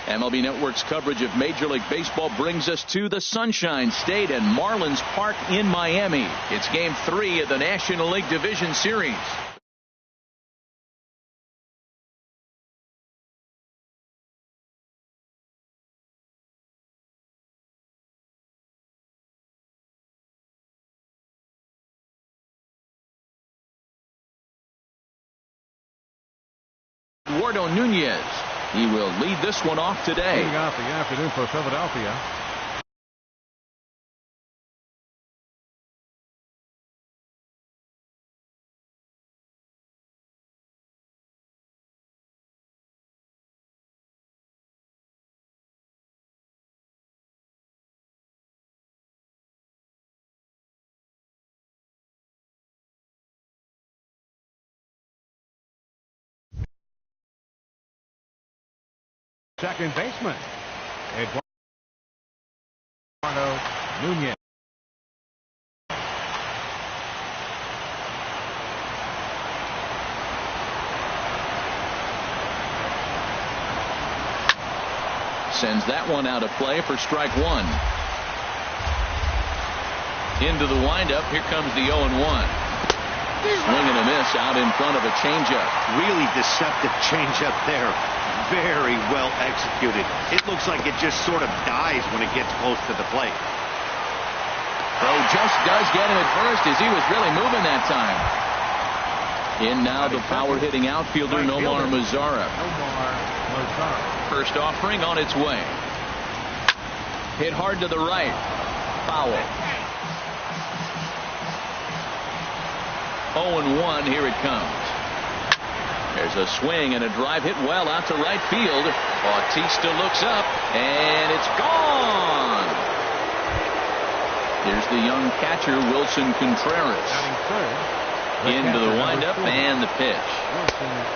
MLB Network's coverage of Major League Baseball brings us to the Sunshine State and Marlins Park in Miami. It's Game 3 of the National League Division Series. Eduardo Nunez. He will lead this one off today. Leading off the afternoon for Philadelphia. Second baseman, Eduardo Nunez. Sends that one out of play for strike one. Into the windup. Here comes the 0-1. Swing and a miss out in front of a changeup. Really deceptive changeup there. Very well executed. It looks like it just sort of dies when it gets close to the plate. Though just does get him at first as he was really moving that time. In now the power-hitting outfielder Nomar Mazara. First offering on its way. Hit hard to the right. Foul. 0-1. Here it comes. There's a swing and a drive hit well out to right field. Bautista looks up and it's gone. Here's the young catcher Wilson Contreras. Into the windup and the pitch.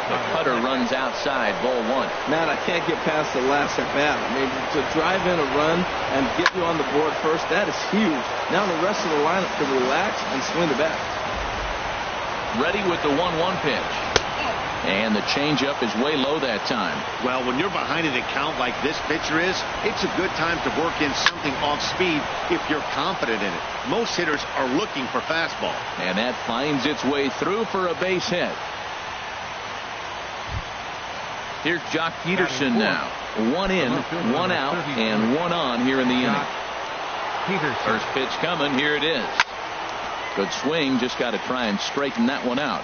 The cutter runs outside, ball one. Matt, I can't get past the last at bat. I mean, to drive in a run and get you on the board first, that is huge. Now the rest of the lineup can relax and swing the bat. Ready with the 1-1 pitch. And the changeup is way low that time. Well, when you're behind an account like this pitcher is, it's a good time to work in something off speed if you're confident in it. Most hitters are looking for fastball. And that finds its way through for a base hit. Here's Jock Peterson now. One in, one out, and one on here in the inning. First pitch coming. Here it is. Good swing. Just got to try and straighten that one out.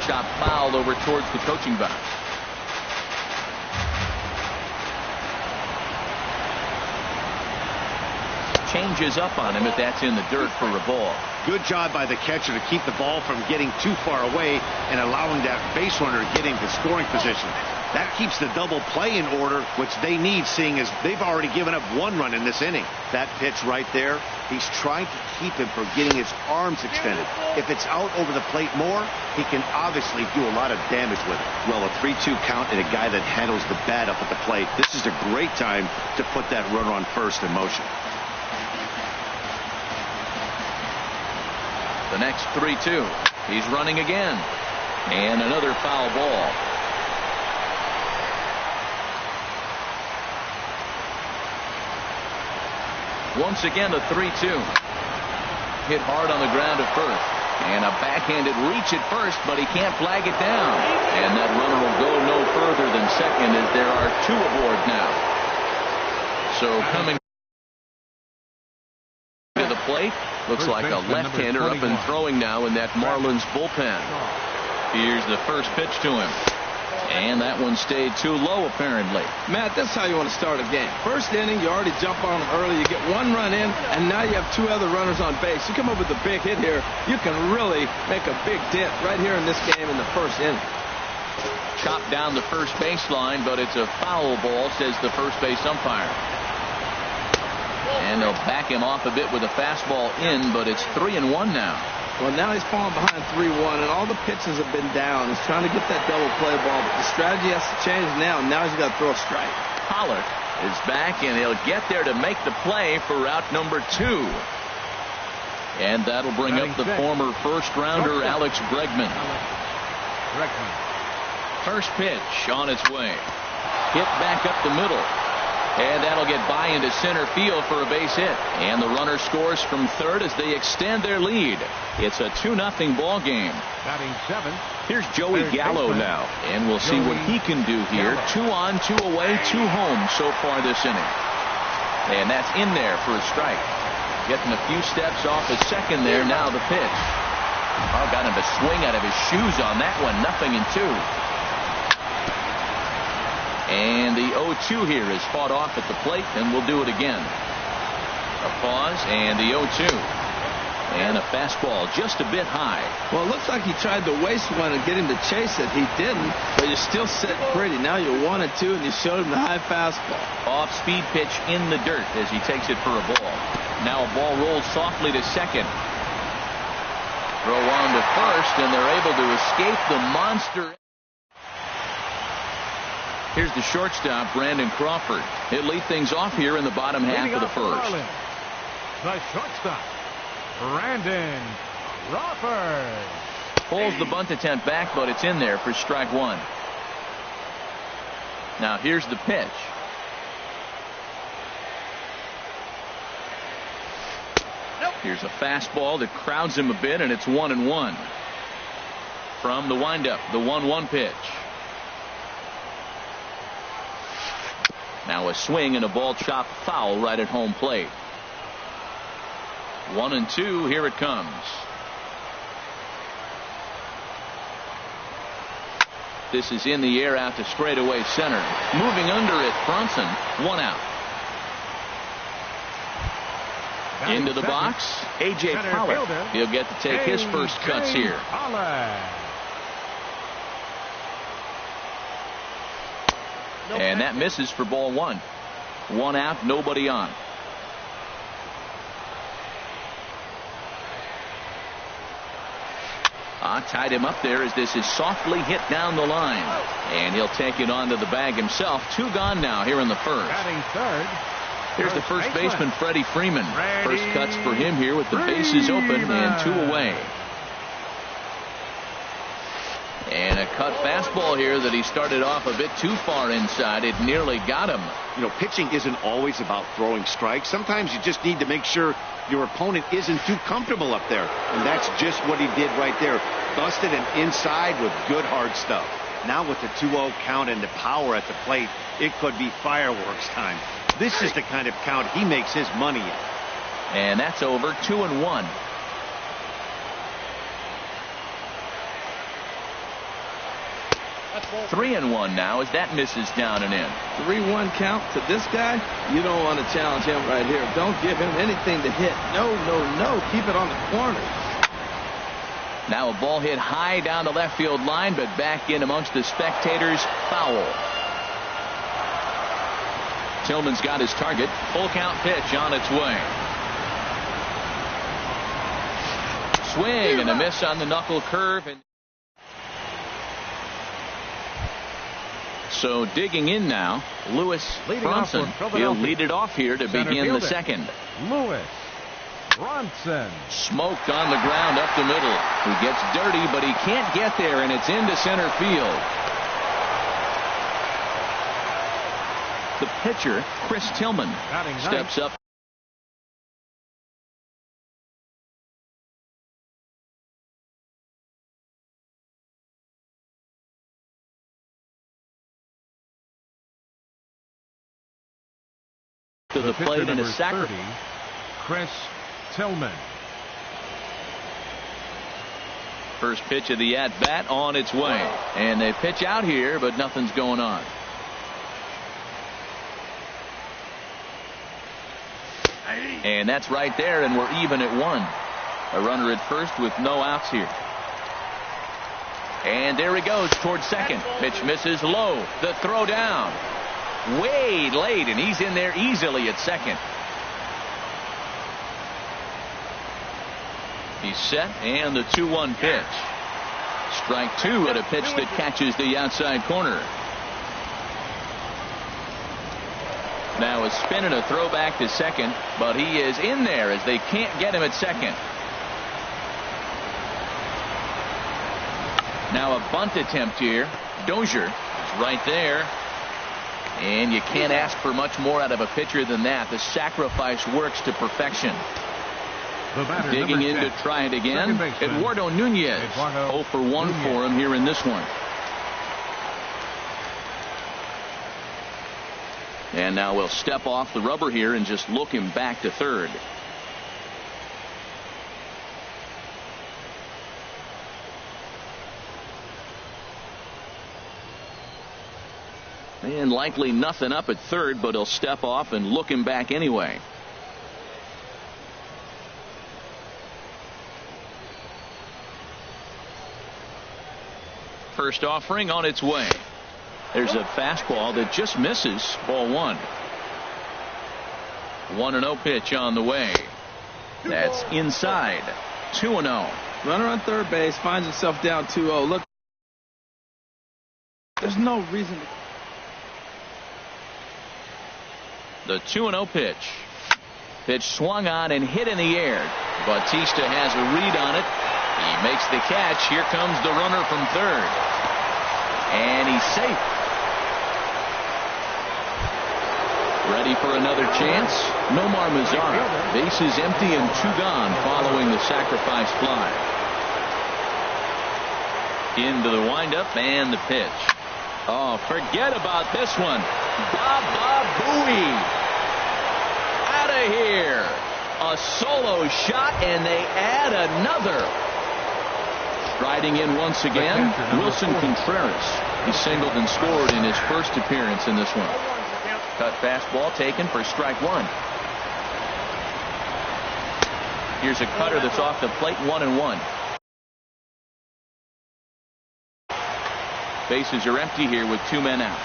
Chop foul over towards the coaching box. Changes up on him, but that's in the dirt for a ball. Good job by the catcher to keep the ball from getting too far away and allowing that base runner to get into scoring position. That keeps the double play in order, which they need, seeing as they've already given up one run in this inning. That pitch right there, he's trying to keep him from getting his arms extended. If it's out over the plate more, he can obviously do a lot of damage with it. Well, a 3-2 count and a guy that handles the bat up at the plate, this is a great time to put that runner on first in motion. The next 3-2. He's running again. And another foul ball. Once again, a 3-2. Hit hard on the ground at first. And a backhanded reach at first, but he can't flag it down. And that runner will go no further than second as there are two aboard now. So coming to the plate, looks like a left-hander up and throwing now in that Marlins bullpen. Here's the first pitch to him. And that one stayed too low, apparently. Matt, that's how you want to start a game. First inning, you already jump on them early. You get one run in, and now you have two other runners on base. You come up with a big hit here, you can really make a big dent right here in this game in the first inning. Chopped down the first baseline, but it's a foul ball, says the first base umpire. And they'll back him off a bit with a fastball in, but it's 3-1 now. Well, now he's falling behind 3-1, and all the pitches have been down. He's trying to get that double play ball, but the strategy has to change now. Now he's got to throw a strike. Pollock is back, and he'll get there to make the play for route number 2. And that'll bring up the former first-rounder Alex Bregman. Bregman. First pitch on its way. Hit back up the middle. And that'll get by into center field for a base hit. And the runner scores from third as they extend their lead. It's a 2-0 ball game. Batting seventh. Here's Joey Third Gallo baseman. now. And we'll see what he can do here. Gallo. 2 on, 2 away, 2 home so far this inning. And that's in there for a strike. Getting a few steps off his second there. Now the pitch. Oh, got him to swing out of his shoes on that one. 0-2. And the 0-2 here is fought off at the plate, and we'll do it again. A pause, and the 0-2. And a fastball just a bit high. Well, it looks like he tried to waste one and get him to chase it. He didn't, but you're still sitting pretty. Now you're 1-2, and you showed him the high fastball. Off-speed pitch in the dirt as he takes it for a ball. Now a ball rolls softly to second. Throw on to first, and they're able to escape the monster. Here's the shortstop, Brandon Crawford. He'll lead things off here in the bottom half Leading of the off the first. Marlins, the shortstop, Brandon Crawford. Pulls the bunt attempt back, but it's in there for strike one. Now here's the pitch. Here's a fastball that crowds him a bit, and it's 1-1. From the windup, the 1-1 pitch. Now a swing and a ball chopped foul right at home plate. 1-2. Here it comes. This is in the air out to straightaway center. Moving under it, Bronson. 1 out. Into the box, A.J. Center Pollock. fielder, He'll get to take his first cuts A.J. here. Pollock. And that misses for ball 1. 1 out, nobody on. Tied him up there as this is softly hit down the line. And he'll take it onto the bag himself. 2 gone now here in the first. Batting third. Here's the first baseman, Freddie Freeman. First cuts for him here with the bases open and 2 away. And a cut fastball here that he started off a bit too far inside. It nearly got him. You know, pitching isn't always about throwing strikes. Sometimes you just need to make sure your opponent isn't too comfortable up there. And that's just what he did right there. Busted him inside with good hard stuff. Now with the 2-0 count and the power at the plate, it could be fireworks time. This is the kind of count he makes his money in. And that's over. 2-1. That's 3-1 now as that misses down and in. 3-1 count to this guy. You don't want to challenge him right here. Don't give him anything to hit. No, no, no. Keep it on the corner. Now a ball hit high down the left field line, but back in amongst the spectators. Foul. Tillman's got his target. Full count pitch on its way. Swing and a miss on the knuckle curve. And so digging in now, Lewis Leading off Bronson. for He'll Philadelphia. lead it off here to Center begin the fielder. second. Lewis Bronson. Smoked on the ground up the middle. He gets dirty, but he can't get there, and it's into center field. The pitcher, Chris Tillman, Batting ninth. steps up. To the pitcher plate in a number sacrifice. 30, Chris Tillman. First pitch of the at-bat on its way. And they pitch out here, but nothing's going on. And that's right there, and we're even at 1. A runner at first with no outs here. And there he goes towards second. Pitch misses low. The throw down. Way late, and he's in there easily at second. He's set, and the 2-1 pitch. Strike 2 at a pitch that catches the outside corner. Now a spin and a throw back to second, but he is in there as they can't get him at second. Now a bunt attempt here. Dozier is right there. And you can't ask for much more out of a pitcher than that. The sacrifice works to perfection. Digging in to try it again. Eduardo Nunez. 0 for 1 for him here in this one. And now we'll step off the rubber here and just look him back to third. And likely nothing up at third, but he'll step off and look him back anyway. First offering on its way. There's a fastball that just misses. Ball 1. 1-0 pitch on the way. That's inside. 2-0. Runner on third base finds himself down 2-0. Look, there's no reason to. The 2-0 pitch. Pitch swung on and hit in the air. Bautista has a read on it. He makes the catch. Here comes the runner from third. And he's safe. Ready for another chance. Nomar Mazara. Bases empty and 2 gone following the sacrifice fly. Into the windup and the pitch. Oh, forget about this one. Baba Booey. Out of here. A solo shot, and they add another. Striding in once again, Wilson Contreras. He singled and scored in his first appearance in this one. Cut fastball taken for strike 1. Here's a cutter that's off the plate, 1-1. Bases are empty here with 2 men out.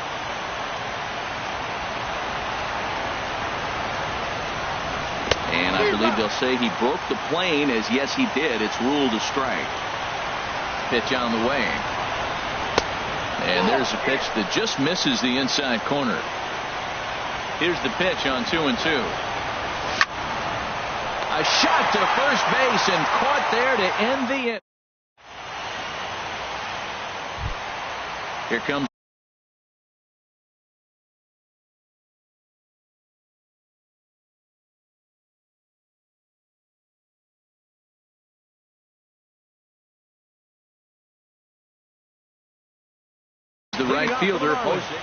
And I believe they'll say he broke the plane, as yes he did. It's ruled a strike. Pitch on the way. And there's a pitch that just misses the inside corner. Here's the pitch on 2-2. A shot to first base and caught there to end the inning. Here comes the right fielder, Jose.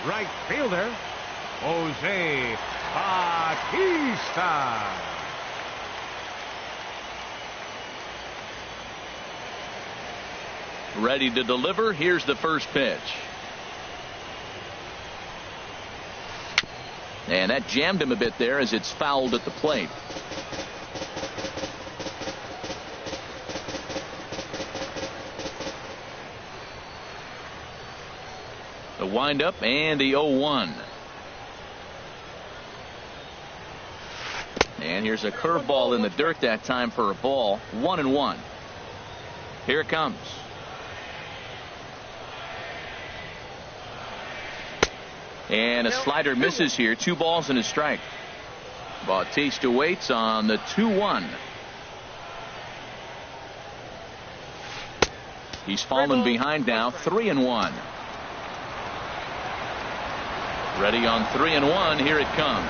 Right fielder, Jose Bautista. Ready to deliver. Here's the first pitch. And that jammed him a bit there as it's fouled at the plate. The windup and the 0-1. And here's a curveball in the dirt that time for a ball. 1-1. Here it comes. And a slider misses here. 2 balls and a strike. Bautista waits on the 2-1. He's fallen behind now. 3-1. Ready on 3-1. Here it comes.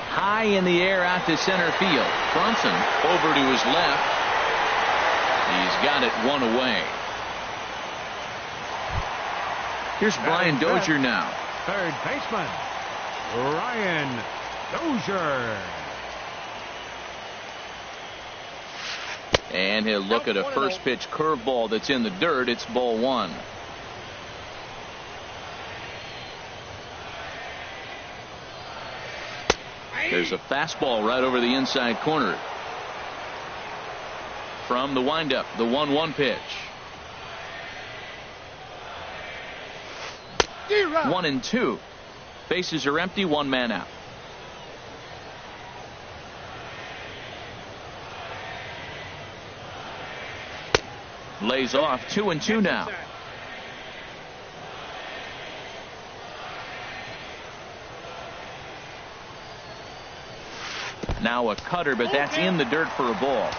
High in the air out to center field. Brunson over to his left. He's got it 1 away. Here's Brian Dozier now. Third baseman, Brian Dozier. And he'll look at a first pitch curveball that's in the dirt. It's ball 1. There's a fastball right over the inside corner. From the windup, the 1-1 pitch. 1-2. Bases are empty. 1 man out. Lays off. 2-2 now. Now a cutter, but that's in the dirt for a ball.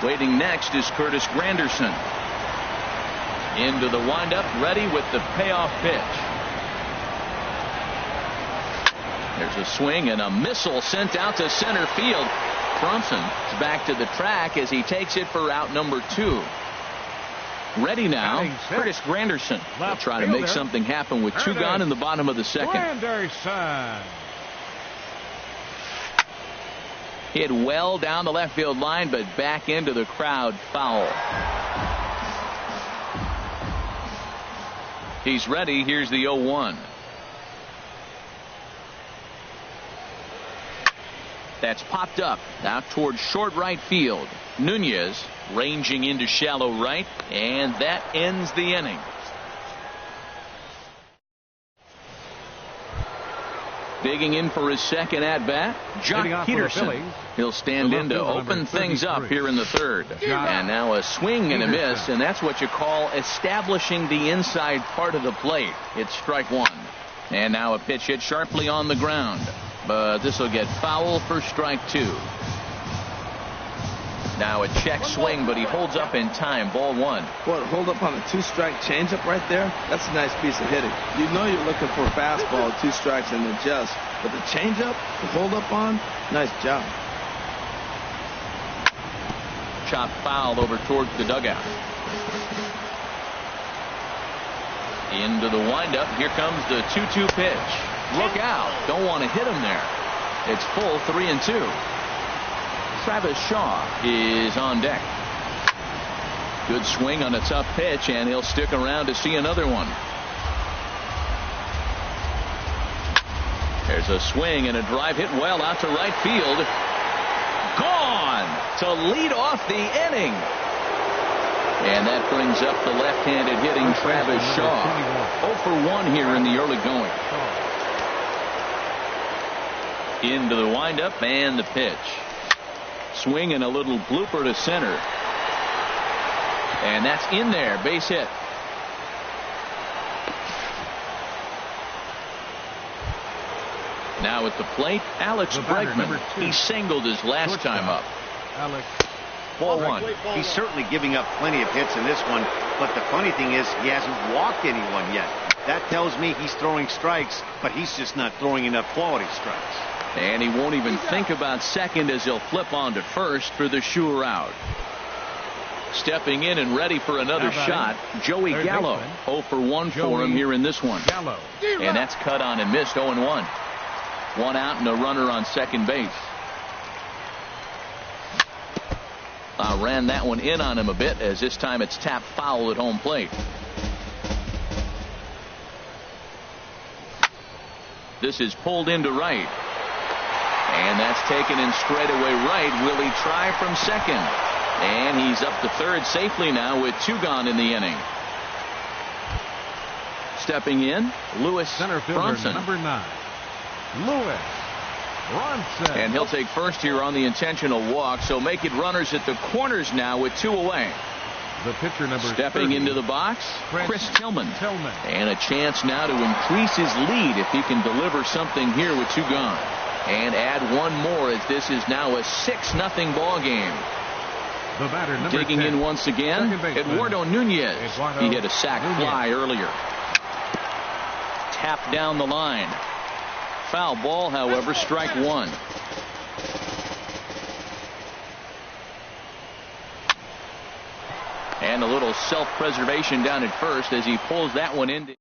Waiting next is Curtis Granderson. Into the windup, ready with the payoff pitch. There's a swing and a missile sent out to center field. Brunson is back to the track as he takes it for out number 2. Ready now, Curtis Granderson will try to make something happen with 2 gone in the bottom of the second. Granderson. Hit well down the left field line, but back into the crowd, foul. He's ready. Here's the 0-1. That's popped up out towards short right field. Nunez ranging into shallow right, and that ends the inning. Digging in for his second at bat, Jock Peterson. He'll stand in to open things up here in the third. And now a swing and a miss, and that's what you call establishing the inside part of the plate. It's strike 1. And now a pitch hit sharply on the ground, but this will get foul for strike 2. Now a check swing, but he holds up in time. Ball 1. Boy, hold up on a 2-strike changeup right there. That's a nice piece of hitting. You know you're looking for a fastball, 2 strikes and adjust. But the changeup, the hold up on, nice job. Chop foul over towards the dugout. Into the windup. Here comes the 2-2 pitch. Look out. Don't want to hit him there. It's full 3-2. Travis Shaw is on deck. Good swing on a tough pitch, and he'll stick around to see another one. There's a swing and a drive hit well out to right field. Gone to lead off the inning. And that brings up the left-handed hitting Travis Shaw. 0 for 1 here in the early going. Into the windup and the pitch. Swing and a little blooper to center. And that's in there. Base hit. Now at the plate, Alex Bregman. He singled his last time up. Alex. Ball 1. He's certainly giving up plenty of hits in this one, but the funny thing is he hasn't walked anyone yet. That tells me he's throwing strikes, but he's just not throwing enough quality strikes. And he won't even think about second as he'll flip on to first for the sure out. Stepping in and ready for another shot, Joey Gallo. 0 for 1 for him here in this one. And that's cut on and missed. 0-1. 1 out and a runner on second base. Ran that one in on him a bit, as this time it's tapped foul at home plate. This is pulled into right. And that's taken in straightaway right. Will he try from second? And he's up to third safely now with 2 gone in the inning. Stepping in, Lewis Bronson. Number 9. Lewis Bronson. And he'll take first here on the intentional walk, so make it runners at the corners now with 2 away. The pitcher number Stepping 30, into the box, Chris Tillman. And a chance now to increase his lead if he can deliver something here with 2 gone. And add 1 more as this is now a 6-0 ball game. The batter number Digging 10, in once again, Eduardo Nunez. He hit a sac fly earlier. Tapped down the line. Foul ball, however, strike 1. And a little self-preservation down at first as he pulls that one in.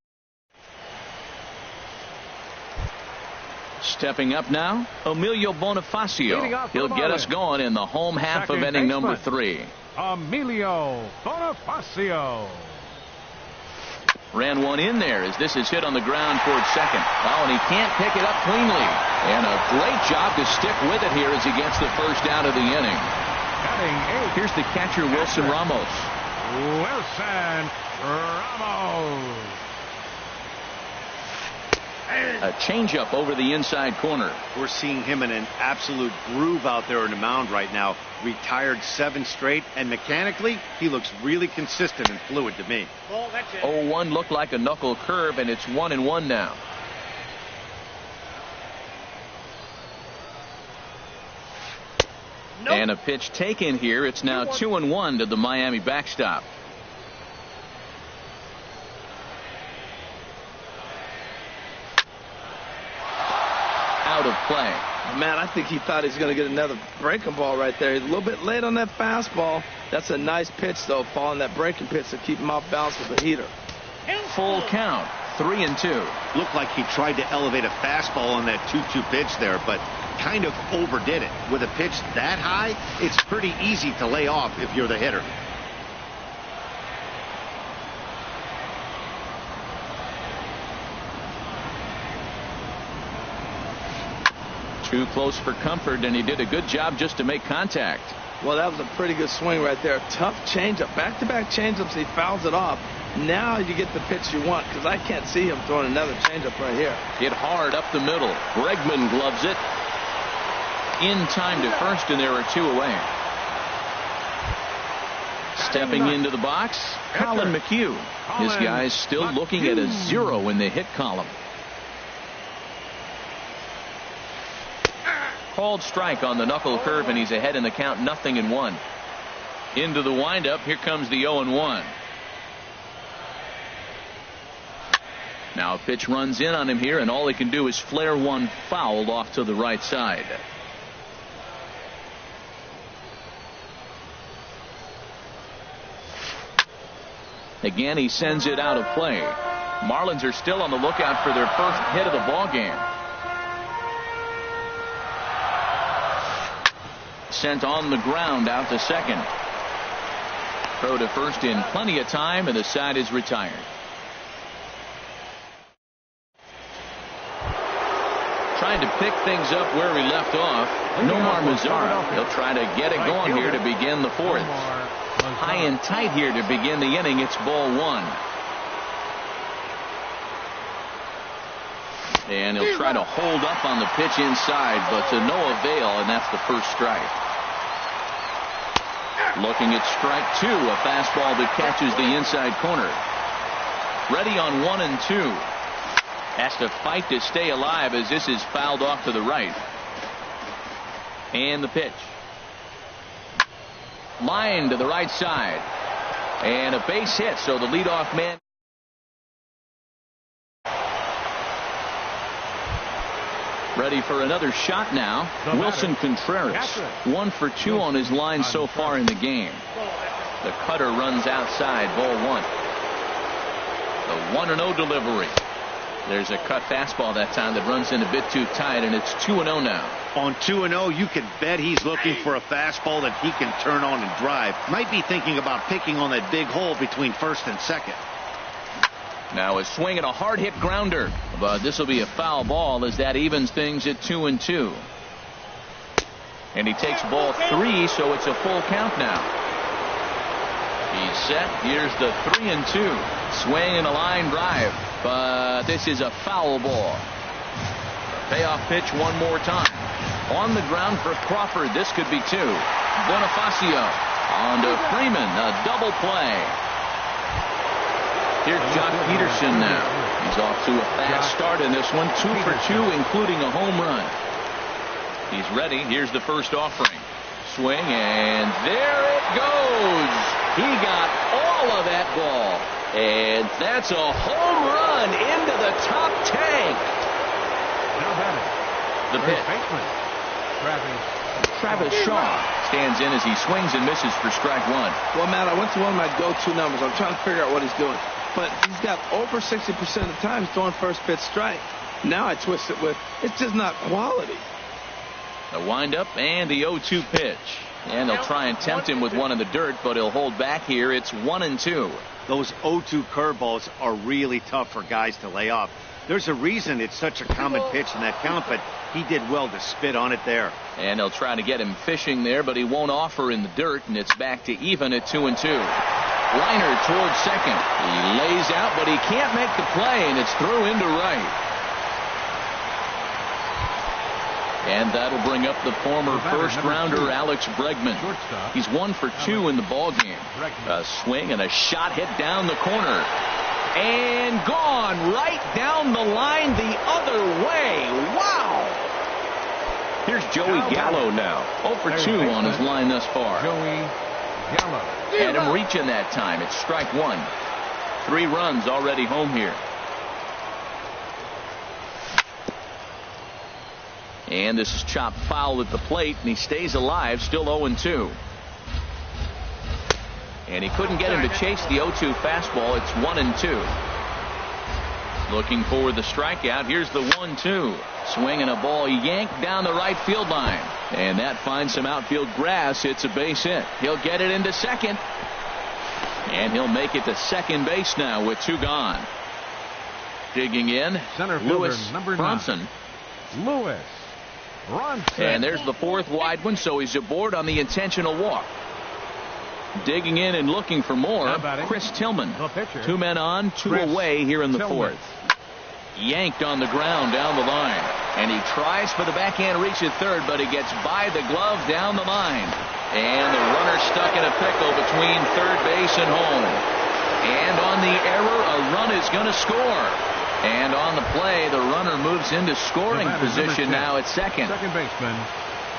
Stepping up now, Emilio Bonifacio. He'll get us going in the home half of inning number 3. Emilio Bonifacio. Ran one in there as this is hit on the ground towards second. Oh, and he can't pick it up cleanly. And a great job to stick with it here as he gets the first out of the inning. Here's the catcher, Wilson Ramos. Wilson Ramos. A changeup over the inside corner. We're seeing him in an absolute groove out there on the mound right now. Retired 7 straight, and mechanically, he looks really consistent and fluid to me. 0-1 looked like a knuckle curve, and it's 1-1 now. And a pitch taken here. It's now 2-1 to the Miami backstop. Out of play. Man, I think he thought he was going to get another breaking ball right there. He's a little bit late on that fastball. That's a nice pitch, though, following that breaking pitch to keep him off balance with the heater. Full count, 3-2. Looked like he tried to elevate a fastball on that 2-2 pitch there, but kind of overdid it. With a pitch that high, it's pretty easy to lay off if you're the hitter. Too close for comfort, and he did a good job just to make contact. Well, that was a pretty good swing right there. Tough changeup. Back-to-back changeups. He fouls it off. Now you get the pitch you want, because I can't see him throwing another changeup right here. Hit hard up the middle. Bregman gloves it. In time to first, and there are 2 away. Stepping into the box, Colin McHugh. This guy's still looking at a 0 in the hit column. Called strike on the knuckle curve, and he's ahead in the count, 0-1. Into the windup. Here comes the 0-1. Now a pitch runs in on him here, and all he can do is flare one foul off to the right side. Again, he sends it out of play. Marlins are still on the lookout for their first hit of the ball game. Sent on the ground out to second. Throw to first in plenty of time, and the side is retired. Trying to pick things up where we left off. Nomar Mazara. He'll try to get it going here to begin the 4th. High and tight here to begin the inning. It's ball 1. And he'll try to hold up on the pitch inside, but to no avail, and that's the first strike. Looking at strike 2, a fastball that catches the inside corner. Ready on 1-2. Has to fight to stay alive as this is fouled off to the right. And the pitch. Line to the right side. And a base hit, so the leadoff man. Ready for another shot now. Wilson Contreras, 1 for 2 on his line so far in the game. The cutter runs outside, ball 1. The 1-0 delivery. There's a cut fastball that time that runs in a bit too tight, and it's 2-0 now. On 2-0, you can bet he's looking for a fastball that he can turn on and drive. Might be thinking about picking on that big hole between first and second. Now a swing and a hard hit grounder, but this will be a foul ball as that evens things at 2-2. And he takes ball 3, so it's a full count now. He's set. Here's the 3-2. Swing and a line drive, but this is a foul ball. Payoff pitch one more time. On the ground for Crawford. This could be 2. Bonifacio on to Freeman. A double play. Here's Jock Peterson now. He's off to a fast start in this one. 2 for 2, including a home run. He's ready. Here's the first offering. Swing, and there it goes. He got all of that ball. And that's a home run into the top tank. The pitch. Travis Shaw stands in as he swings and misses for strike 1. Well, Matt, I went to one of my go-to numbers. I'm trying to figure out what he's doing. But he's got over 60% of the time throwing first pitch strike. Now I twist it with, it's just not quality. The windup and the 0-2 pitch. And they'll try and tempt him with one in the dirt, but he'll hold back here. It's 1-2. Those 0-2 curveballs are really tough for guys to lay off. There's a reason it's such a common pitch in that count, but he did well to spit on it there. And they'll try to get him fishing there, but he won't offer in the dirt, and it's back to even at 2-2. Liner towards second. He lays out, but he can't make the play, and it's through into right. And that'll bring up the former first-rounder Alex Bregman. He's 1 for 2 in the ballgame. A swing and a shot hit down the corner. And gone right down the line the other way. Wow! Here's Joey Gallo now. 0 for 2 on his line thus far. Joey Gallo. Had him reaching that time. It's strike one. 3 runs already home here. And this is chopped foul at the plate, and he stays alive, still 0-2. And he couldn't get him to chase the 0-2 fastball. It's 1-2. Looking for the strikeout. Here's the 1-2. Swinging a ball yanked down the right field line. And that finds some outfield grass. It's a base hit. He'll get it into second. And he'll make it to second base now with 2 gone. Digging in, Center fielder, Lewis number 9. Bronson. Lewis Bronson. And there's the 4th wide one, so he's aboard on the intentional walk. Digging in and looking for more, Chris Tillman. 2 men on, 2 away here in the 4th. Yanked on the ground down the line. And he tries for the backhand reach at third, but he gets by the glove down the line. And the runner stuck in a pickle between third base and home. And on the error, a run is going to score. And on the play, the runner moves into scoring position now at second. Second baseman.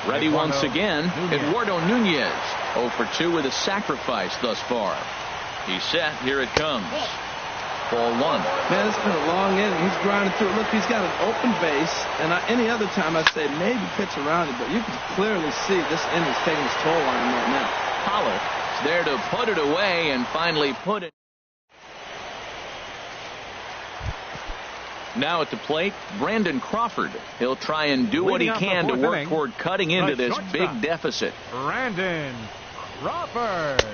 Ready once again, Eduardo Nunez. 0 for 2 with a sacrifice thus far. He's set. Here it comes. Ball 1. Man, it's been a long inning. He's grinding through it. Look, he's got an open base. And any other time I'd say maybe pitch around it. But you can clearly see this inning's taking its toll on him right now. Pollard is there to put it away and finally put it. Now at the plate, Brandon Crawford. He'll try and do what he can to work toward cutting into this big deficit. Brandon Crawford.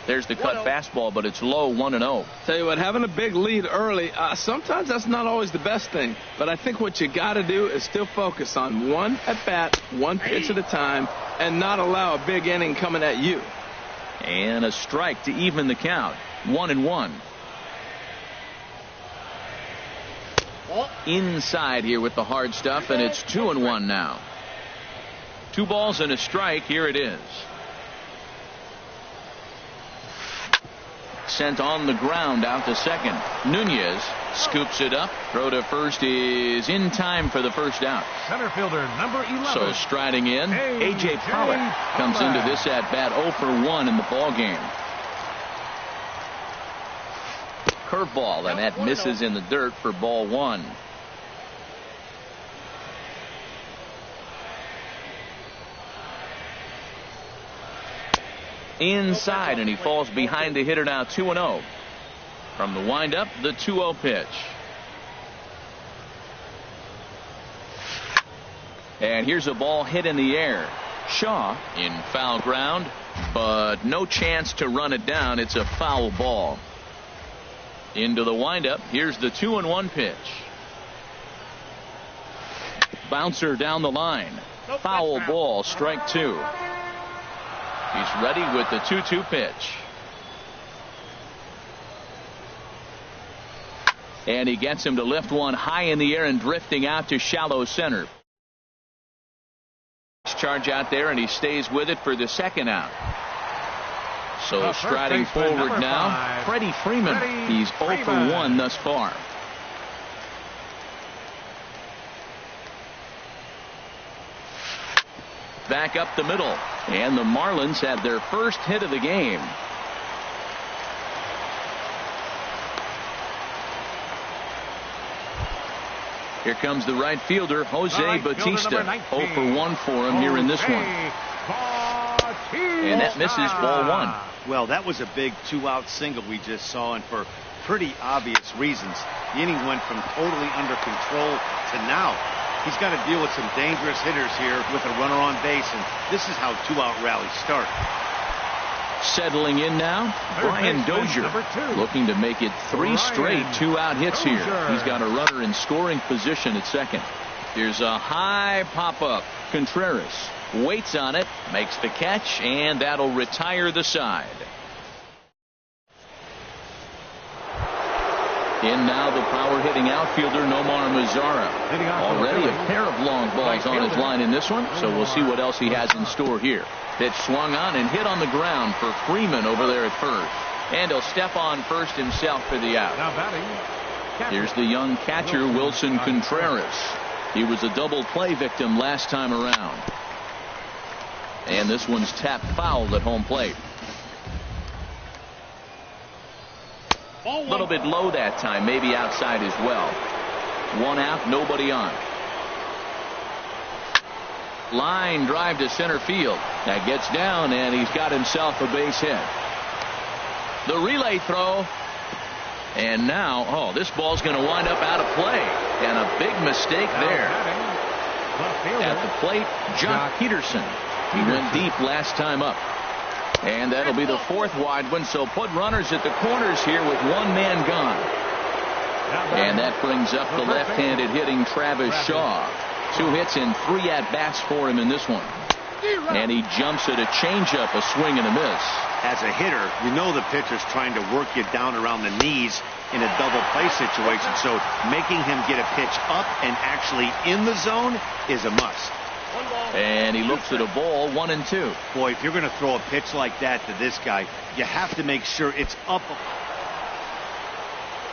There's the cut fastball, but it's low, 1-0. Tell you what, having a big lead early, sometimes that's not always the best thing. But I think what you got to do is still focus on one at bat, one pitch at a time, and not allow a big inning coming at you. And a strike to even the count. 1-1. Inside here with the hard stuff, and it's 2-1 now. 2 balls and a strike. Here it is. Sent on the ground out to second. Nunez scoops it up. Throw to first is in time for the first out. Center fielder number 11. So striding in, A.J. Pollock comes into this at bat 0 for 1 in the ball game. Curveball, and that misses in the dirt for ball 1. Inside, and he falls behind the hitter now. 2-0. From the windup, the 2-0 pitch. And here's a ball hit in the air. Shaw in foul ground, but no chance to run it down. It's a foul ball. Into the windup. Here's the 2-1 pitch. Bouncer down the line. Foul ball, strike 2. He's ready with the 2-2 pitch. And he gets him to lift one high in the air and drifting out to shallow center. Charge out there, and he stays with it for the second out. So striding forward now, Freddie Freeman. He's 0 for 1 thus far. Back up the middle, and the Marlins have their first hit of the game. Here comes the right fielder, Jose Bautista. 0 for 1 for him here in this one. And that misses ball 1. Well, that was a big 2-out single we just saw, and for pretty obvious reasons. The inning went from totally under control to now. He's got to deal with some dangerous hitters here with a runner on base, and this is how 2-out rallies start. Settling in now, Brian Dozier, looking to make it 3 straight 2-out hits here. He's got a runner in scoring position at second. Here's a high pop-up. Contreras waits on it, makes the catch, and that'll retire the side. In now the power-hitting outfielder, Nomar Mazara. Already a pair of long balls on his line in this one, so we'll see what else he has in store here. Pitch swung on and hit on the ground for Freeman over there at first. And he'll step on first himself for the out. Here's the young catcher, Wilson Contreras. He was a double play victim last time around. And this one's tapped foul at home plate. A little bit low that time, maybe outside as well. One out, nobody on. Line drive to center field. That gets down, and he's got himself a base hit. The relay throw. And now, this ball's going to wind up out of play. And a big mistake there. At the plate, Jock Peterson. He went deep last time up. And that'll be the fourth wide one. So put runners at the corners here with one man gone. And that brings up the left-handed hitting Travis Shaw. 2 hits and 3 at-bats for him in this one. And he jumps at a changeup, a swing and a miss. As a hitter, you know the pitcher's trying to work you down around the knees in a double play situation. So making him get a pitch up and actually in the zone is a must. And he looks at a ball, 1-2. Boy, if you're going to throw a pitch like that to this guy, you have to make sure it's up.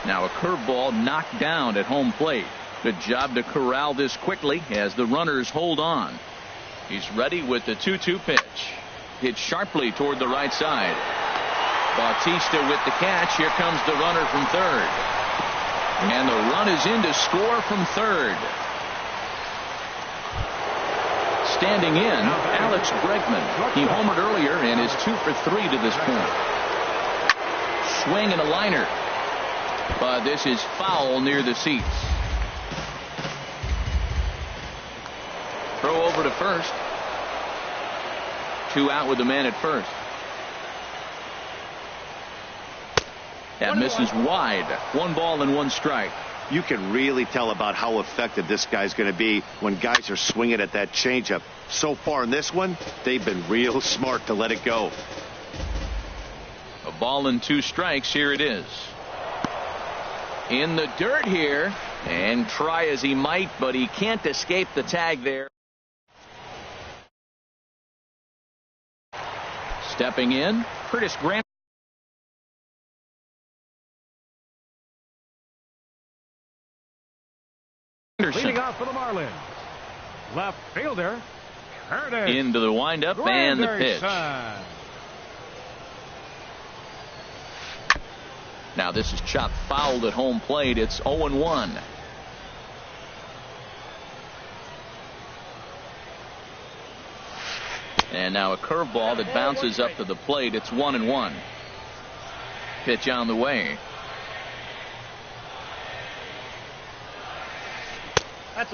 Now a curveball knocked down at home plate. Good job to corral this quickly as the runners hold on. He's ready with the 2-2 pitch. Hit sharply toward the right side. Bautista with the catch. Here comes the runner from third. And the run is in to score from third. Standing in, Alex Bregman. He homered earlier and is 2 for 3 to this point. Swing and a liner. But this is foul near the seats. Throw over to first. 2 out with the man at first. That misses wide. 1 ball and 1 strike. You can really tell about how effective this guy's going to be when guys are swinging at that changeup. So far in this one, they've been real smart to let it go. A ball and 2 strikes. Here it is. In the dirt here, and try as he might, but he can't escape the tag there. Stepping in, Curtis Grant. Leading off for the Marlins, left fielder Curtis into the windup and the pitch. Now this is chopped fouled at home plate. It's 0-1. And now a curveball that bounces up to the plate. It's 1-1. Pitch on the way.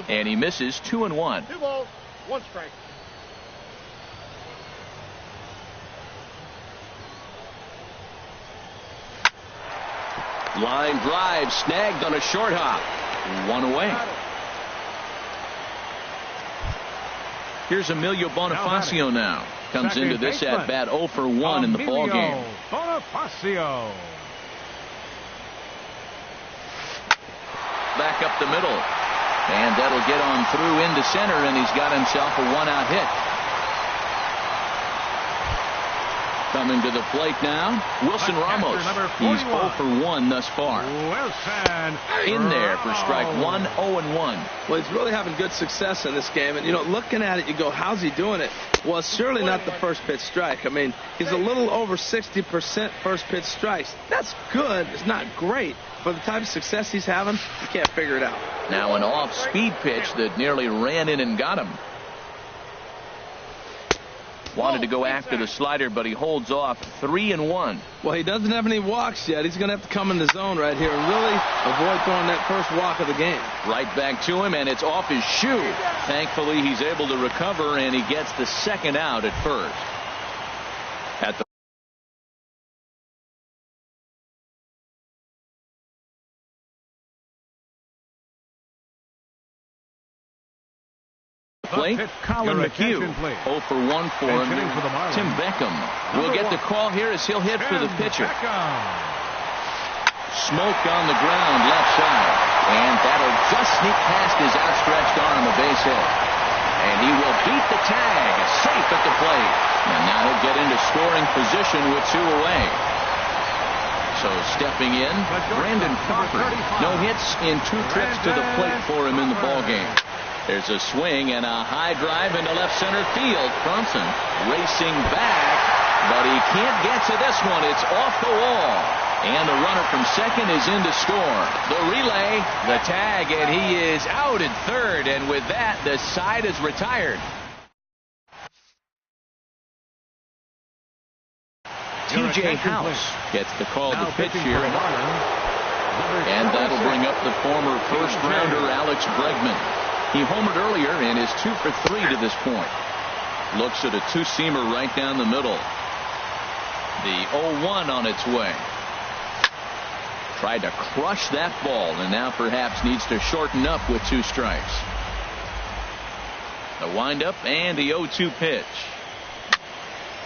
And he misses. 2-1. 2 balls, 1 strike. Line drive snagged on a short hop. 1 away. Here's Emilio Bonifacio now. Comes into this at bat 0 for 1 in the ball game. Bonifacio. Back up the middle. And that'll get on through into center, and he's got himself a 1-out hit. Coming to the plate now, Wilson Ramos. He's 0 for 1 thus far. Wilson in there for strike 1, 0-1. Well, he's really having good success in this game. And, looking at it, you go, how's he doing it? Well, it's surely not the first pitch strike. I mean, he's a little over 60% first pitch strikes. That's good. It's not great. For the type of success he's having, you can't figure it out. Now an off-speed pitch that nearly ran in and got him. Wanted to go after the slider, but he holds off. 3-1. Well, he doesn't have any walks yet. He's going to have to come in the zone right here and really avoid throwing that first walk of the game. Right back to him, and it's off his shoe. Thankfully, he's able to recover, and he gets the 2nd out at first. At the plate, Colin McHugh. 0 for 1 for him. Tim Beckham will get the call here as he'll hit for the pitcher. Smoke on the ground left side. And that'll just sneak past his outstretched arm, a base hit. And he will beat the tag, safe at the plate. And now he'll get into scoring position with 2 away. So stepping in, Brandon Crawford. No hits in 2 trips to the plate for him in the ballgame. There's a swing and a high drive into left center field. Bronson racing back, but he can't get to this one. It's off the wall. And the runner from second is in to score. The relay, the tag, and he is out at third. And with that, the side is retired. TJ House gets the call to pitch here. And that'll bring up the former first-rounder Alex Bregman. He homered earlier and is 2 for 3 to this point. Looks at a two-seamer right down the middle. The 0-1 on its way. Tried to crush that ball and now perhaps needs to shorten up with 2 strikes. The windup and the 0-2 pitch.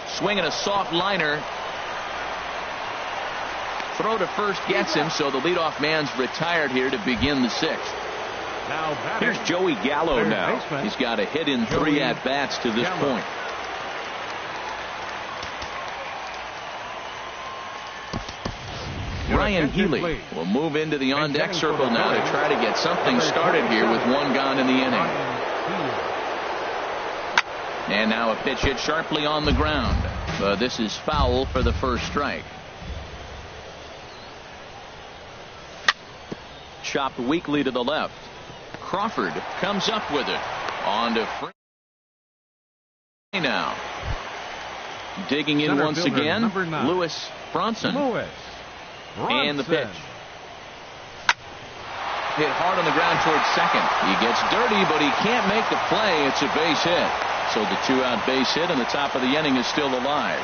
Swinging a soft liner. Throw to first gets him, so the leadoff man's retired here to begin the 6th. Here's Joey Gallo now. He's got a hit in 3 at-bats to this point. Ryan Healy will move into the on-deck circle now to try to get something started here with 1 gone in the inning. And now a pitch hit sharply on the ground. This is foul for the first strike. Chopped weakly to the left. Crawford comes up with it. On to Free now. Digging in once again, Lewis Bronson. And the pitch. Hit hard on the ground towards second. He gets dirty, but he can't make the play. It's a base hit. So the 2-out base hit, and the top of the inning is still alive.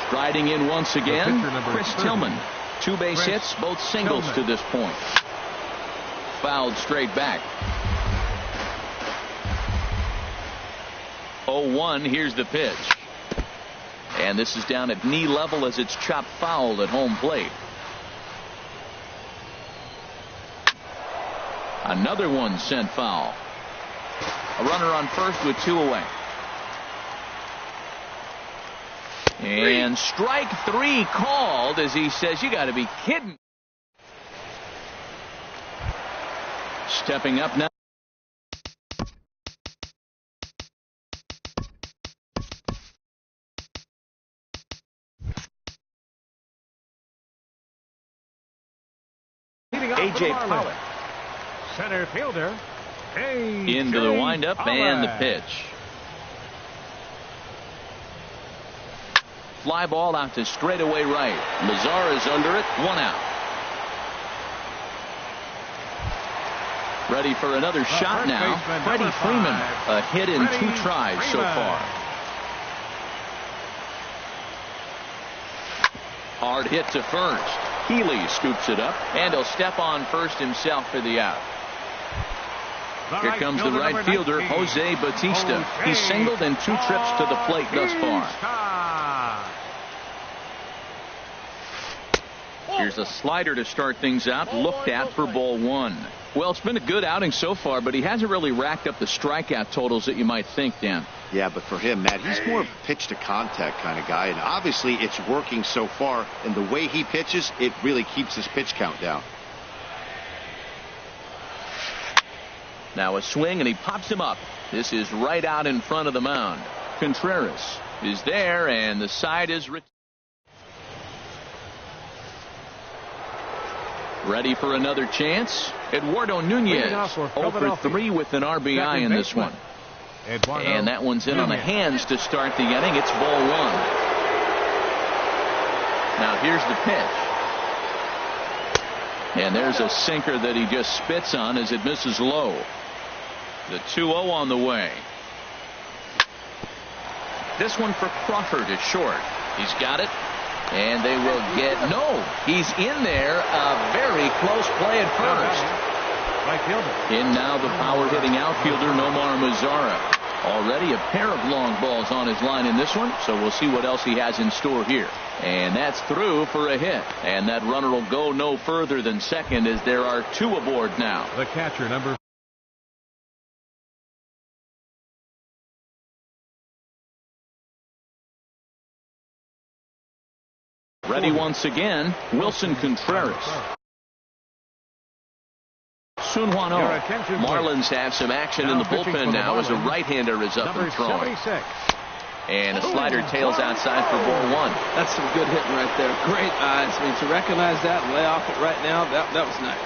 Striding in once again, Chris Tillman. 2 base hits, both singles to this point. Fouled straight back. 0-1, here's the pitch. And this is down at knee level as it's chopped foul at home plate. Another one sent foul. A runner on first with 2 away. And strike 3 called as he says, you got to be kidding. Stepping up now. A.J. Pollock. Center fielder. Into the windup and the pitch. Fly ball out to straightaway right. Mazara is under it. 1 out. Ready for another shot now. Freddie Freeman. A hit in 2 tries so far. Hard hit to first. Healy scoops it up, and he'll step on first himself for the out. Here comes the right fielder, Jose Bautista. He's singled in 2 trips to the plate thus far. Here's a slider to start things out, looked at for ball 1. Well, it's been a good outing so far, but he hasn't really racked up the strikeout totals that you might think, Dan. Yeah, but for him, Matt, he's more of a pitch to contact kind of guy, and obviously it's working so far, and the way he pitches, it really keeps his pitch count down. Now a swing, and he pops him up. This is right out in front of the mound. Contreras is there, and the side is ready for another chance. Eduardo Nunez 0 for 3 with an RBI in this one. And that one's in on the hands to start the inning. It's ball 1. Now here's the pitch. And there's a sinker that he just spits on as it misses low. The 2-0 on the way. This one for Crawford is short. He's got it. And they will get he's in there. A very close play at first. In now the power hitting outfielder Nomar Mazara. Already a pair of long balls on his line in this one, so we'll see what else he has in store here. And that's through for a hit. And that runner will go no further than second as there are 2 aboard now. The catcher, number ready once again, Wilson Contreras. Sun-Hwan Your Oh. attention, Marlins have some action in the pitching for bullpen the now as a Marlins, right-hander is up number and throwing. 76. And a slider tails outside for ball one. That's some good hitting right there. Great eyes. I mean, to recognize that and lay off it right now, that was nice.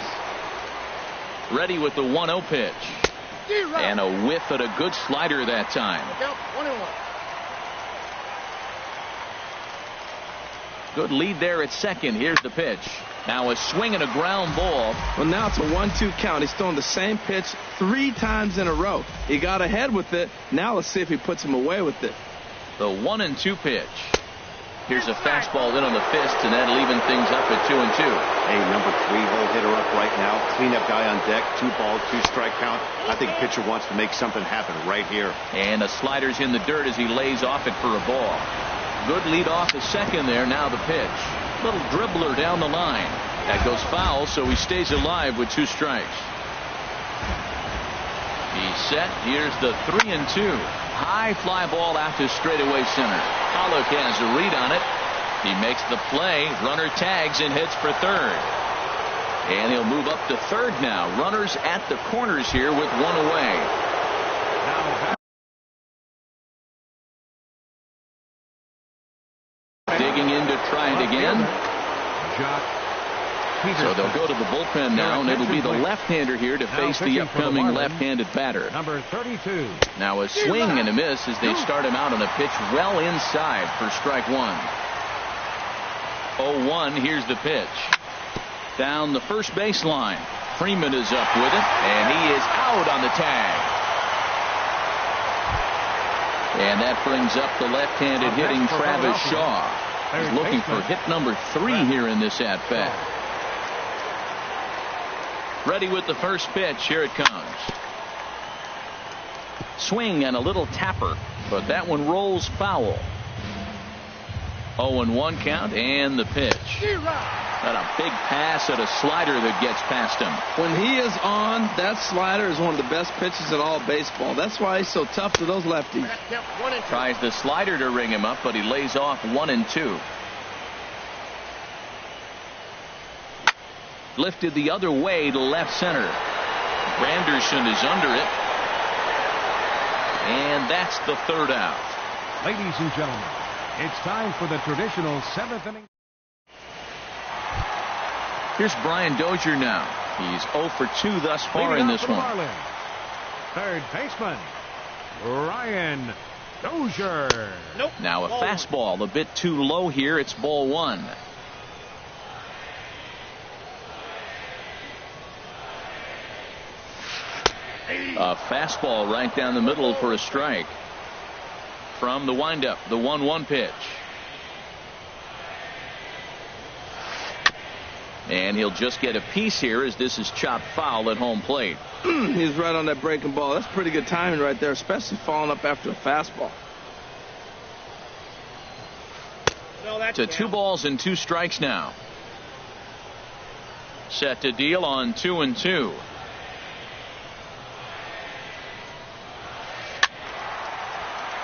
Ready with the 1-0 pitch. And a whiff at a good slider that time. Good lead there at second. Here's the pitch. Now a swing and a ground ball. Well, now it's a 1-2 count. He's throwing the same pitch 3 times in a row. He got ahead with it. Now let's see if he puts him away with it. The 1-2 pitch. Here's a fastball in on the fist, and that'll even things up at 2-2. Hey, number 3 hole hitter up right now. Cleanup guy on deck. 2 ball, 2 strike count. I think pitcher wants to make something happen right here. And a slider's in the dirt as he lays off it for a ball. Good lead off the second there. Now the pitch. Little dribbler down the line. That goes foul, so he stays alive with 2 strikes. He's set. Here's the 3-2. High fly ball out to straightaway center. Pollock has a read on it. He makes the play. Runner tags and heads for third. And he'll move up to third now. Runners at the corners here with 1 away. Digging in to try it again. So they'll go to the bullpen now, and it'll be the left-hander here to face the upcoming left-handed batter. Number 32. Now a swing and a miss as they start him out on a pitch well inside for strike 1. 0-1. Here's the pitch. Down the first baseline. Freeman is up with it, and he is out on the tag. And that brings up the left-handed hitting Travis Shaw. He's looking for hit number 3 here in this at-bat. Ready with the first pitch. Here it comes. Swing and a little tapper, but that one rolls foul. 0-1 count, and the pitch. Got a big pass at a slider that gets past him. When he is on, that slider is one of the best pitches in all baseball. That's why he's so tough to those lefties. Tries the slider to ring him up, but he lays off 1-2. Lifted the other way to left center. Granderson is under it. And that's the third out. Ladies and gentlemen, it's time for the traditional 7th inning. Here's Brian Dozier now. He's 0 for 2 thus far in this one. Marlins, third baseman, Brian Dozier. Now a fastball a bit too low here. It's ball 1. A fastball right down the middle for a strike. From the windup, the 1-1 pitch. And he'll just get a piece here as this is chopped foul at home plate. He's right on that breaking ball. That's pretty good timing right there, especially following up after a fastball. To 2 balls and 2 strikes now. Set to deal on 2-2.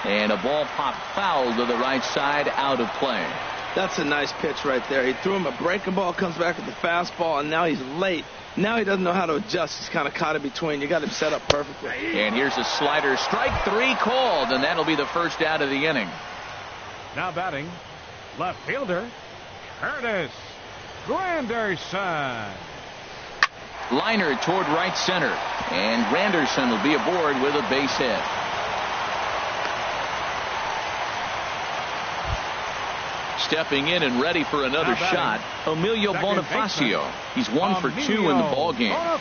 And a ball popped foul to the right side, out of play. That's a nice pitch right there. He threw him a breaking ball, comes back with the fastball, and now he's late. Now he doesn't know how to adjust. He's kind of caught in between. You got him set up perfectly. And here's a slider. Strike 3 called, and that'll be the first out of the inning. Now batting, left fielder, Curtis Granderson. Liner toward right center. And Granderson will be aboard with a base hit. Stepping in and ready for another shot, Emilio Bonifacio. He's 1 for 2 in the ball game. A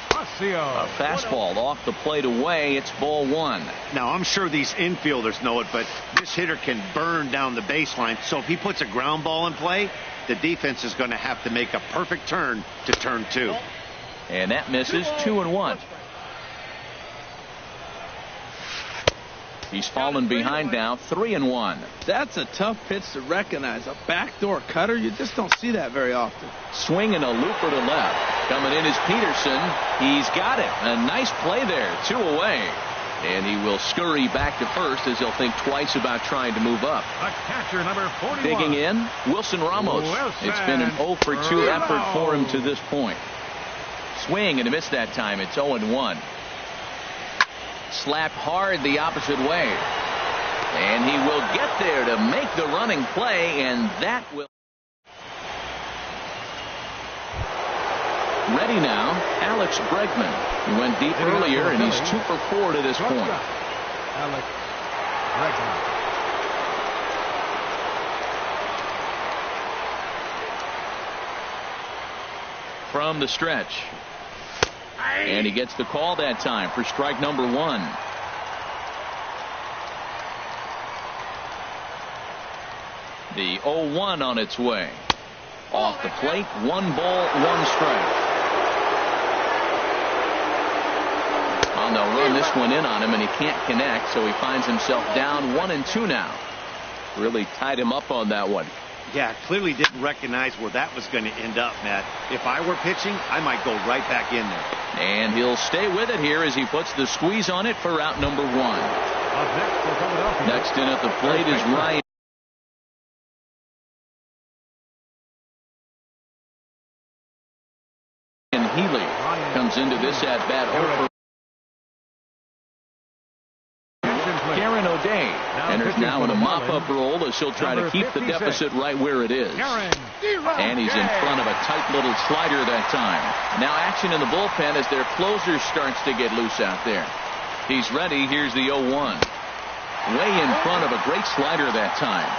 fastball off the plate away. It's ball 1. Now I'm sure these infielders know it, but this hitter can burn down the baseline. So if he puts a ground ball in play, the defense is going to have to make a perfect turn to turn 2. And that misses. 2-1. He's fallen behind now. 3-1. That's a tough pitch to recognize. A backdoor cutter, you just don't see that very often. Swing and a looper to left. Coming in is Peterson. He's got it. A nice play there. 2 away. And he will scurry back to first as he'll think twice about trying to move up. A catcher, number 41. Digging in, Wilson Ramos. It's been an 0 for 2 effort for him to this point. swing and a miss that time. It's 0-1. Slapped hard the opposite way. And he will get there to make the running play, and that will. Ready now, Alex Bregman. He went deep earlier, and he's 2 for 4 to this point. Alex Bregman. From the stretch. And he gets the call that time for strike number 1. The 0-1 on its way. Off the plate, 1 ball, 1 strike. Oh, they'll run this one in on him, and he can't connect, so he finds himself down 1-2 now. Really tied him up on that one. Yeah, clearly didn't recognize where that was going to end up, Matt. If I were pitching, I might go right back in there. And he'll stay with it here as he puts the squeeze on it for out number 1. Next in at the plate is Ryan. And Healy comes into this at bat over Karen O'Day enters now in a mop-up role as he'll try to keep the deficit right where it is. And he's in front of a tight little slider that time. Now action in the bullpen as their closer starts to get loose out there. He's ready. Here's the 0-1. Way in front of a great slider that time.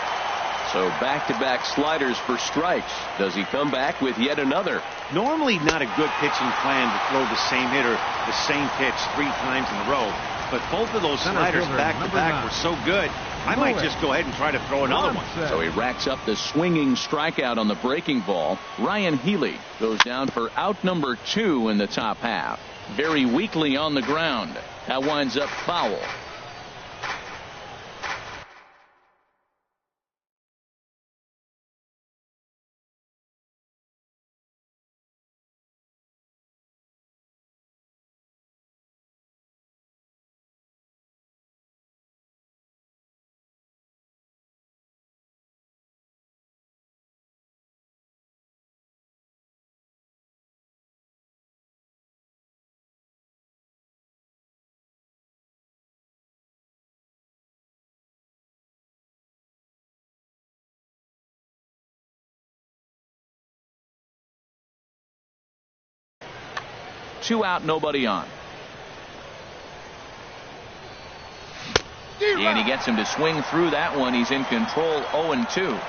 So back-to-back sliders for strikes. Does he come back with yet another? Normally not a good pitching plan to throw the same hitter the same pitch 3 times in a row. But both of those sliders back-to-back were so good, I might just go ahead and try to throw another one. So he racks up the swinging strikeout on the breaking ball. Ryan Healy goes down for out number 2 in the top half. Very weakly on the ground. That winds up foul. Two out, nobody on. And he gets him to swing through that one. He's in control, 0-2.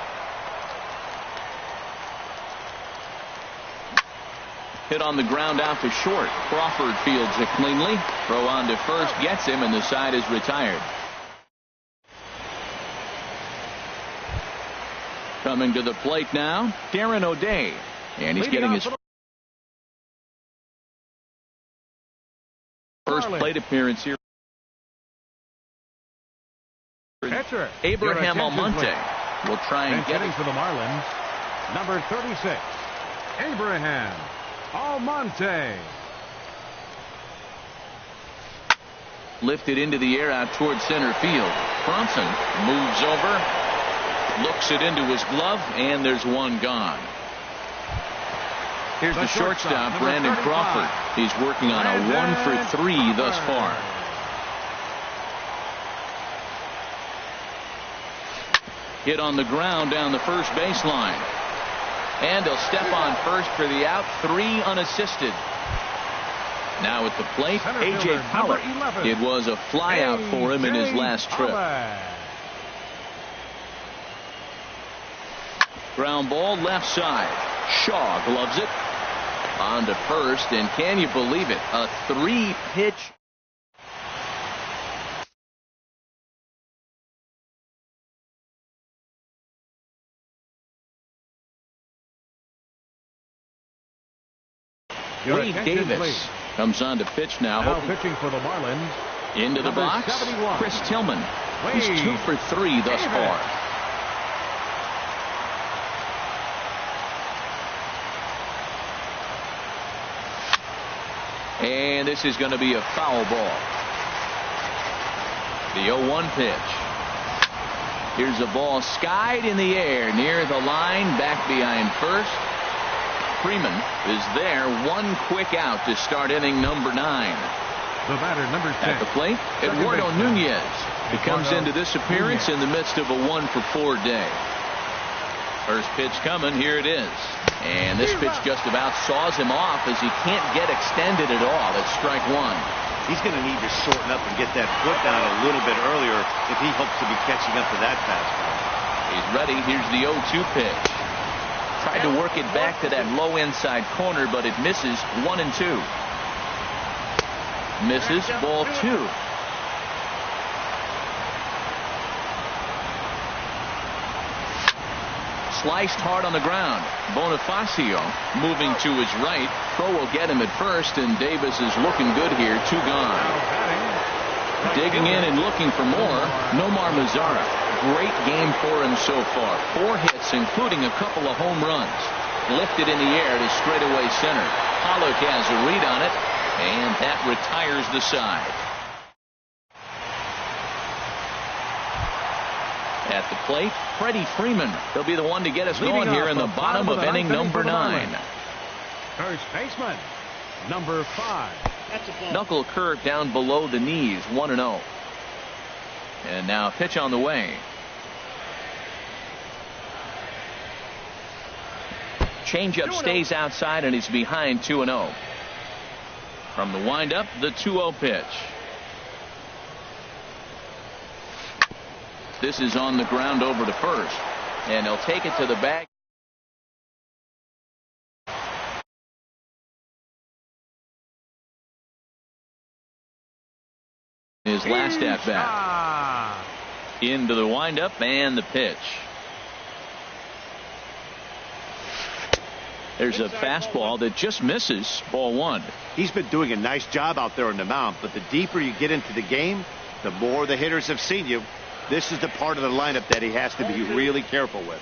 Hit on the ground out to short. Crawford fields it cleanly. Throw on to first, gets him, and the side is retired. Coming to the plate now, Karen O'Day. And he's getting his first plate appearance here. Pitcher Abraham Almonte will try and get it for the Marlins. Number 36, Abraham Almonte. Lifted into the air out towards center field. Bronson moves over, looks it into his glove, and there's one gone. Here's the shortstop, Brandon Crawford. He's working on a 1 for 3 thus far. Hit on the ground down the first baseline. And he'll step on first for the out, 3 unassisted. Now at the plate, A.J. Pollock. It was a flyout for him in his last trip. Ground ball left side. Shaw gloves it. On to first, and can you believe it? A 3-pitch. Wade Davis comes on to pitch now. Pitching for the Marlins. Into the box, 71. Chris Tillman. He's 2 for 3 thus far. And this is going to be a foul ball. The 0-1 pitch. Here's a ball skied in the air near the line, back behind first. Freeman is there. One quick out to start inning number 9. The batter, number 10. At the plate, Eduardo Nunez. He comes into this appearance in the midst of a 1-for-4 day. First pitch coming. Here it is. And this pitch just about saws him off as he can't get extended at all. That's strike 1. He's going to need to shorten up and get that foot down a little bit earlier if he hopes to be catching up to that fastball. He's ready. Here's the 0-2 pitch. Tried to work it back to that low inside corner, but it misses. 1-2. Misses. Ball 2. Sliced hard on the ground. Bonifacio moving to his right. Crow will get him at first, and Davis is looking good here. 2 gone. Digging in and looking for more, Nomar Mazara. Great game for him so far. 4 hits, including a couple of home runs. Lifted in the air to straightaway center. Pollock has a read on it, and that retires the side. At the plate, Freddie Freeman. He'll be the one to get us going here in the bottom of inning number 9. First baseman, number 5. Knuckle curve down below the knees. 1-0. And now pitch on the way. Changeup stays outside, and he's behind 2-0. From the windup, the 2-0 pitch. This is on the ground over to first, and he'll take it to the bag. His last at bat. Into the windup and the pitch. There's a fastball that just misses. Ball 1. He's been doing a nice job out there on the mound, but the deeper you get into the game, the more the hitters have seen you. This is the part of the lineup that he has to be really careful with.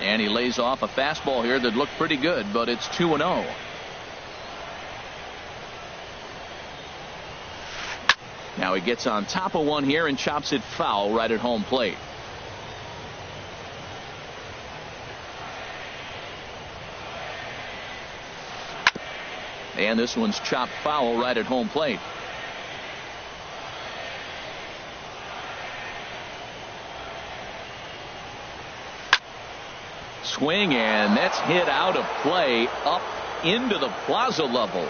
And he lays off a fastball here that looked pretty good, but it's 2-0. Now he gets on top of one here and chops it foul right at home plate. And this one's chopped foul right at home plate. Swing, and that's hit out of play up into the plaza level.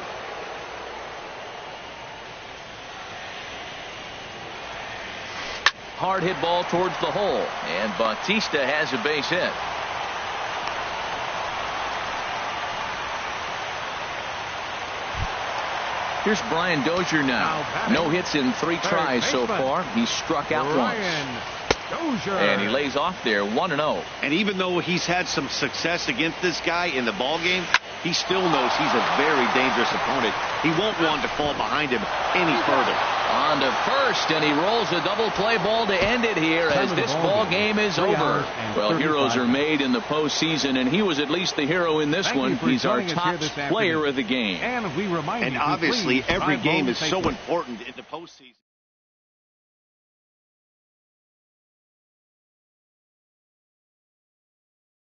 Hard hit ball towards the hole, and Bautista has a base hit. Here's Brian Dozier now. No hits in 3 tries so far. He's struck out once. And he lays off there. 1-0. And even though he's had some success against this guy in the ball game, he still knows he's a very dangerous opponent. He won't want to fall behind him any further. On to first, and he rolls a double play ball to end it here as this ball game is over. Well, heroes are made in the postseason, and he was at least the hero in this one. He's our top player of the game. And obviously, every game is so important in the postseason.